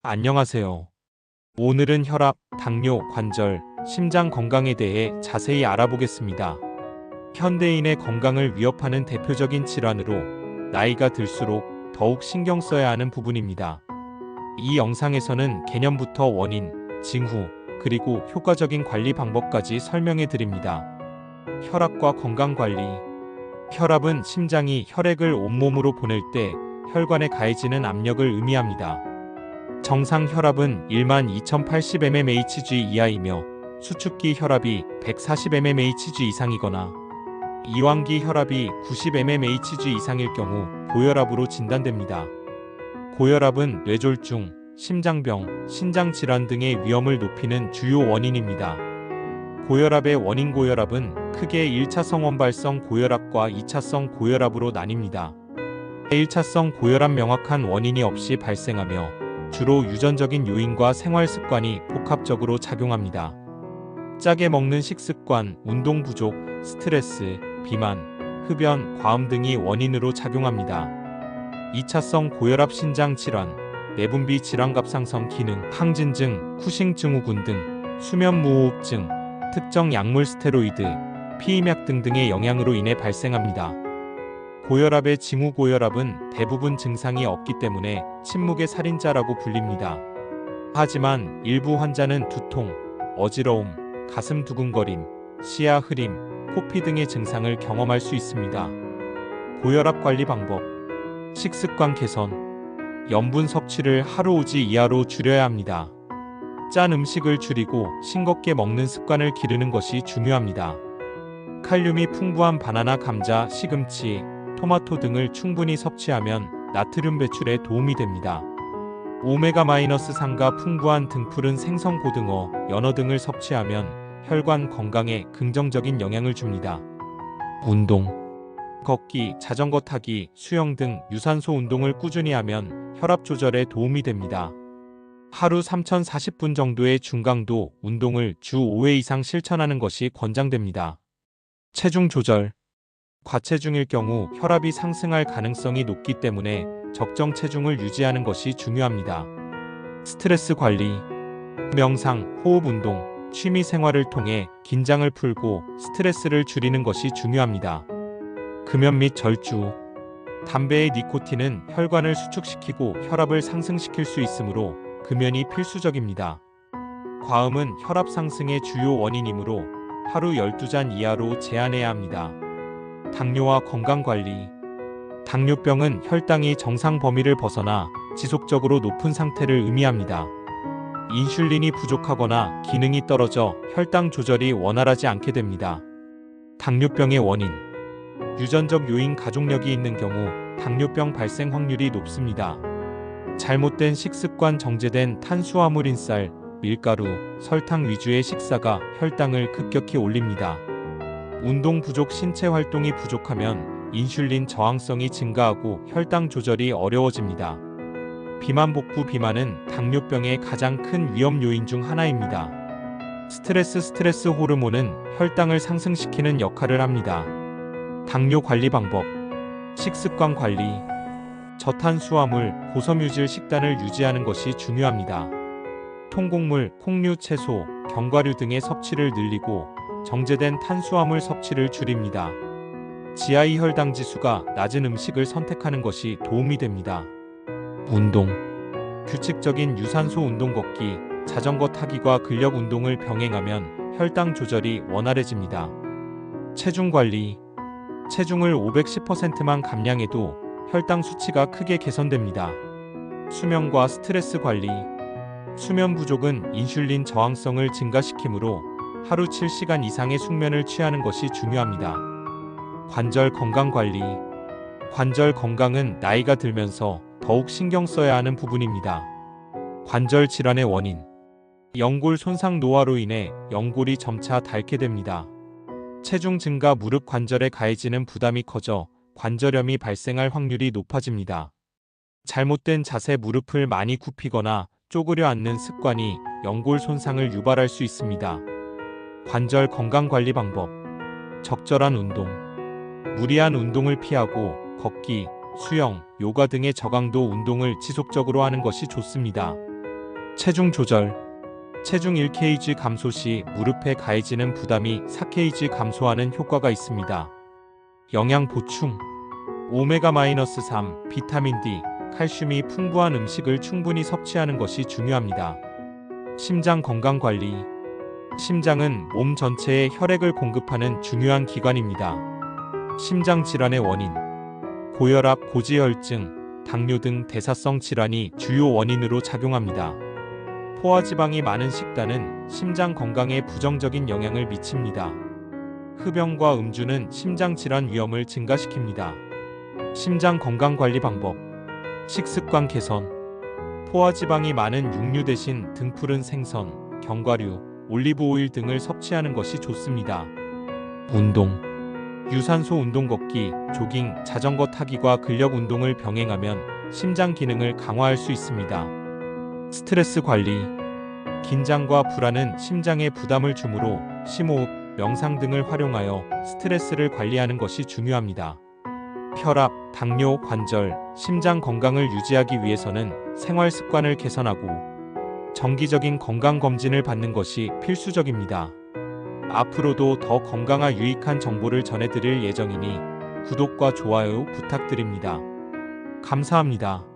안녕하세요. 오늘은 혈압, 당뇨, 관절, 심장 건강에 대해 자세히 알아보겠습니다. 현대인의 건강을 위협하는 대표적인 질환으로 나이가 들수록 더욱 신경 써야 하는 부분입니다. 이 영상에서는 개념부터 원인, 징후, 그리고 효과적인 관리 방법까지 설명해 드립니다. 혈압과 건강 관리. 혈압은 심장이 혈액을 온몸으로 보낼 때 혈관에 가해지는 압력을 의미합니다. 정상 혈압은 12,080mmHg 이하이며 수축기 혈압이 140mmHg 이상이거나 이완기 혈압이 90mmHg 이상일 경우 고혈압으로 진단됩니다. 고혈압은 뇌졸중, 심장병, 신장질환 등의 위험을 높이는 주요 원인입니다. 고혈압의 원인. 고혈압은 크게 1차성 원발성 고혈압과 2차성 고혈압으로 나뉩니다. 1차성 고혈압 명확한 원인이 없이 발생하며 주로 유전적인 요인과 생활 습관이 복합적으로 작용합니다. 짜게 먹는 식습관, 운동 부족, 스트레스, 비만, 흡연, 과음 등이 원인으로 작용합니다. 2차성 고혈압 신장 질환, 내분비 질환 갑상선 기능, 항진증, 쿠싱 증후군 등, 수면 무호흡증, 특정 약물 스테로이드, 피임약 등등의 영향으로 인해 발생합니다. 고혈압의 징후. 고혈압은 대부분 증상이 없기 때문에 침묵의 살인자라고 불립니다. 하지만 일부 환자는 두통, 어지러움, 가슴 두근거림, 시야 흐림, 코피 등의 증상을 경험할 수 있습니다. 고혈압 관리 방법. 식습관 개선. 염분 섭취를 하루 5지 이하로 줄여야 합니다. 짠 음식을 줄이고 싱겁게 먹는 습관을 기르는 것이 중요합니다. 칼륨이 풍부한 바나나, 감자, 시금치, 토마토 등을 충분히 섭취하면 나트륨 배출에 도움이 됩니다. 오메가-3가 풍부한 등푸른 생선, 고등어, 연어 등을 섭취하면 혈관 건강에 긍정적인 영향을 줍니다. 운동. 걷기, 자전거 타기, 수영 등 유산소 운동을 꾸준히 하면 혈압 조절에 도움이 됩니다. 하루 3,040분 정도의 중강도 운동을 주 5회 이상 실천하는 것이 권장됩니다. 체중 조절. 과체중일 경우 혈압이 상승할 가능성이 높기 때문에 적정 체중을 유지하는 것이 중요합니다. 스트레스 관리. 명상, 호흡 운동, 취미 생활을 통해 긴장을 풀고 스트레스를 줄이는 것이 중요합니다. 금연 및 절주. 담배의 니코틴은 혈관을 수축시키고 혈압을 상승시킬 수 있으므로 금연이 필수적입니다. 과음은 혈압 상승의 주요 원인이므로 하루 12잔 이하로 제한해야 합니다. 당뇨와 건강관리. 당뇨병은 혈당이 정상 범위를 벗어나 지속적으로 높은 상태를 의미합니다. 인슐린이 부족하거나 기능이 떨어져 혈당 조절이 원활하지 않게 됩니다. 당뇨병의 원인. 유전적 요인. 가족력이 있는 경우 당뇨병 발생 확률이 높습니다. 잘못된 식습관. 정제된 탄수화물인 쌀, 밀가루, 설탕 위주의 식사가 혈당을 급격히 올립니다. 운동 부족. 신체 활동이 부족하면 인슐린 저항성이 증가하고 혈당 조절이 어려워집니다. 비만. 복부 비만은 당뇨병의 가장 큰 위험 요인 중 하나입니다. 스트레스 호르몬은 혈당을 상승시키는 역할을 합니다. 당뇨 관리 방법. 식습관 관리. 저탄수화물, 고섬유질 식단을 유지하는 것이 중요합니다. 통곡물, 콩류, 채소, 견과류 등의 섭취를 늘리고 정제된 탄수화물 섭취를 줄입니다. GI 혈당 지수가 낮은 음식을 선택하는 것이 도움이 됩니다. 운동. 규칙적인 유산소 운동. 걷기, 자전거 타기과 근력 운동을 병행하면 혈당 조절이 원활해집니다. 체중 관리. 체중을 510%만 감량해도 혈당 수치가 크게 개선됩니다. 수면과 스트레스 관리. 수면 부족은 인슐린 저항성을 증가시키므로 하루 7시간 이상의 숙면을 취하는 것이 중요합니다. 관절 건강 관리. 관절 건강은 나이가 들면서 더욱 신경 써야 하는 부분입니다. 관절 질환의 원인. 연골 손상. 노화로 인해 연골이 점차 닳게 됩니다. 체중 증가. 무릎 관절에 가해지는 부담이 커져 관절염이 발생할 확률이 높아집니다. 잘못된 자세. 무릎을 많이 굽히거나 쪼그려 앉는 습관이 연골 손상을 유발할 수 있습니다. 관절 건강 관리 방법. 적절한 운동. 무리한 운동을 피하고 걷기, 수영, 요가 등의 저강도 운동을 지속적으로 하는 것이 좋습니다. 체중 조절. 체중 1kg 감소 시 무릎에 가해지는 부담이 4kg 감소하는 효과가 있습니다. 영양 보충. 오메가-3, 비타민 D, 칼슘이 풍부한 음식을 충분히 섭취하는 것이 중요합니다. 심장 건강 관리. 심장은 몸 전체에 혈액을 공급하는 중요한 기관입니다. 심장 질환의 원인. 고혈압, 고지혈증, 당뇨 등 대사성 질환이 주요 원인으로 작용합니다. 포화지방이 많은 식단은 심장 건강에 부정적인 영향을 미칩니다. 흡연과 음주는 심장 질환 위험을 증가시킵니다. 심장 건강 관리 방법. 식습관 개선. 포화지방이 많은 육류 대신 등푸른 생선, 견과류, 올리브 오일 등을 섭취하는 것이 좋습니다. 운동. 유산소 운동 걷기, 조깅, 자전거 타기과 근력 운동을 병행하면 심장 기능을 강화할 수 있습니다. 스트레스 관리. 긴장과 불안은 심장에 부담을 주므로 심호흡, 명상 등을 활용하여 스트레스를 관리하는 것이 중요합니다. 혈압, 당뇨, 관절, 심장 건강을 유지하기 위해서는 생활 습관을 개선하고 정기적인 건강 검진을 받는 것이 필수적입니다. 앞으로도 더 건강한 유익한 정보를 전해드릴 예정이니 구독과 좋아요 부탁드립니다. 감사합니다.